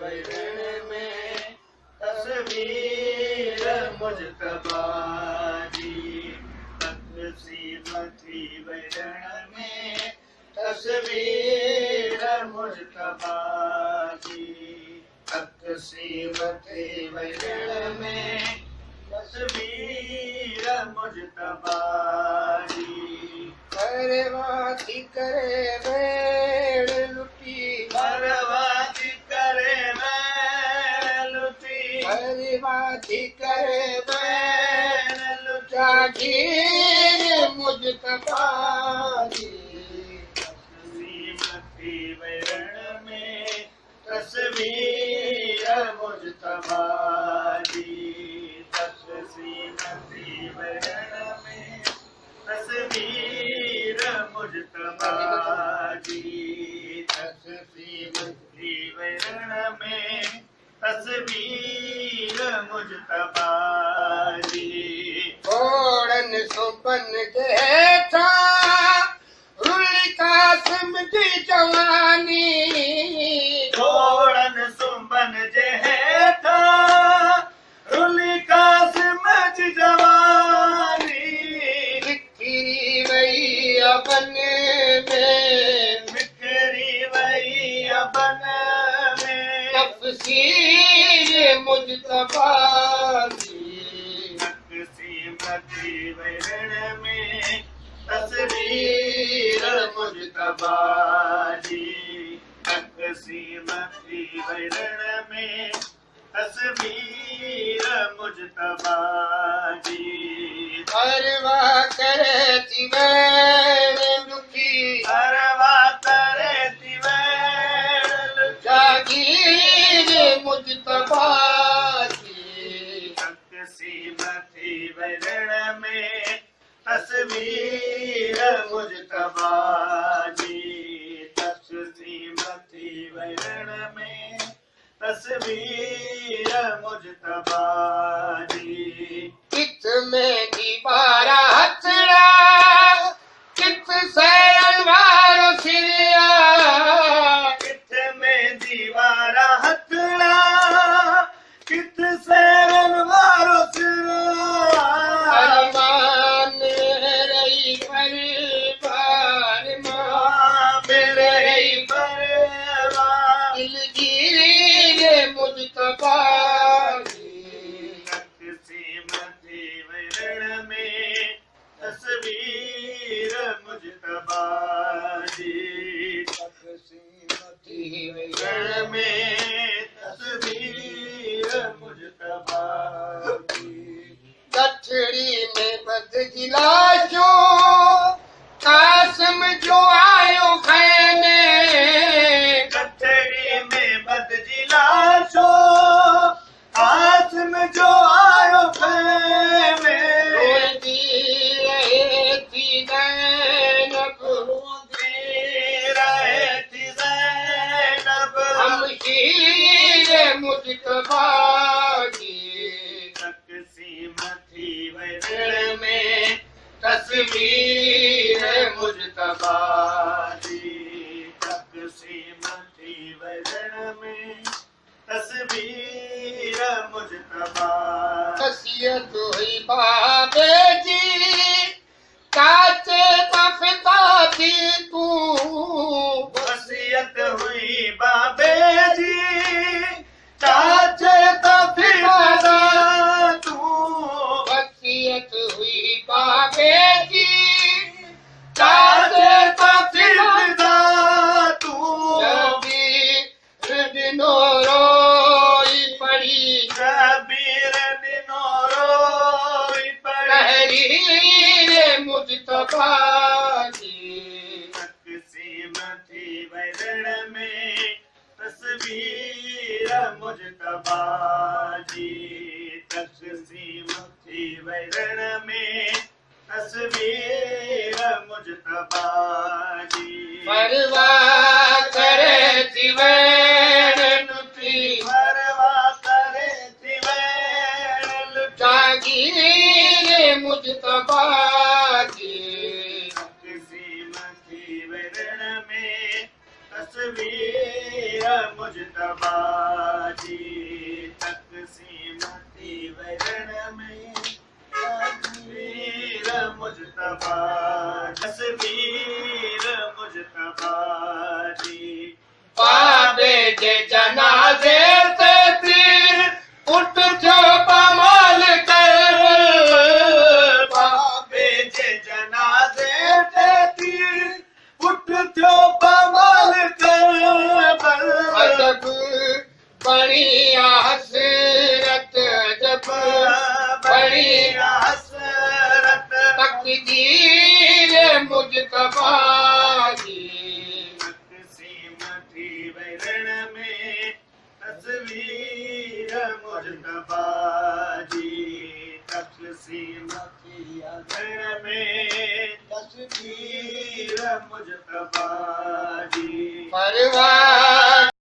वरण में तस्वीर मुजतबा जी तक़सीमती वरण में तस्वीर मुजतबा जी तक़सीमती वरण में तस्वीर मुजतबा जी परवाती करे वेड़ लुटी परवाती करे वेड़ लुटी परवाती करे वेड़ लुटी जागीर मुजतबा जी तक़सीमती वरण में तस्वीर मुजतबा जी तक़सीमती वरण में तस्वीर मुजतबा जी तक़सीमती वरण में तस्वीर मुजतबा जी ओड़न सुपन के था रुली कासिम जी जवानी ओड़न सुबन जे था रुली कासिम जी जवानी बिखरी वई अबन में बिखरी वई अबन में तफ़सीर मुजतबा जी तक़सीमती वरण में तस्वीर मुजतबा जी तक़सीमती वरण में तस्वीर मुजतबा जी परवाह करे थी वेड़ लुटी परवा करे थी वेड़ जागीर मुजतबा जी तक़सीमती वरण में तस्वीर मुजतबा जी तक़सीमती वरण में तस्वीर मुजतबा जी कित में दीवारा हथड़ा कित सैरन वारो सिरिया किथ में दीवारा हथड़ा किथ सेवन वारो सिरा अरमान रही परिवार मां मिल रही परवाह दिलगीर मुजतबा जी तक़सीमती वरण में तस्वीर मुजतबा जी तक़सीमती वरण में तस्वीर मुजतबा जी गठड़ी में बद जिलाशो कासिम जो आयो खैमे कथड़ी में बदजिला छो आसम जो आयो खे रोती रहे थी ज़ैनब रहे थी ज़ैनब हमशीर मुजतबा जी तक़सीमती वरण में तस्वीर मुजतबा जी तक़सीमती वरण में तस्वीर मुजतबा वसीयत हुई बाबे जी काचे तफ़ता थी तूं वसीयत हुई बाबे जी चाचे तफिदा तू वसीयत हुई बाबे जी चाचे तफिदा तू जबीर दिनो रोई पड़ी कबीर दिनो रोई पड़ी तहरीर मुजतबा जी तक़सीमती वरण में तस्वीर मुजतबा जी तक़सीमती वरण में तस्वीर मुजतबा जी परवाह करे थी वेड़ लुटी परवाह करे थी वेड़ लुटी जागीर मुजतबा जी तक़सीमती वरण में तस्वीर मुजतबा मुजतबा जी तक़सीम थी वरण में तस्वीर मुजतबा तस्वीर मुजतबा जी बाबे जे जनाज़े ते तीर उठ जो पमाल कर बाबे जे जनाज़े ते तीर उठ थियो पमाल कर अजब बड़ी हसरत जब बड़ी हसरत तकदीर मुजतबा जी तक़सीम थी वरण में तस्वीर मुजतबा जी तक़सीम थी वरण में तस्वीर मुजतबा जी परवाह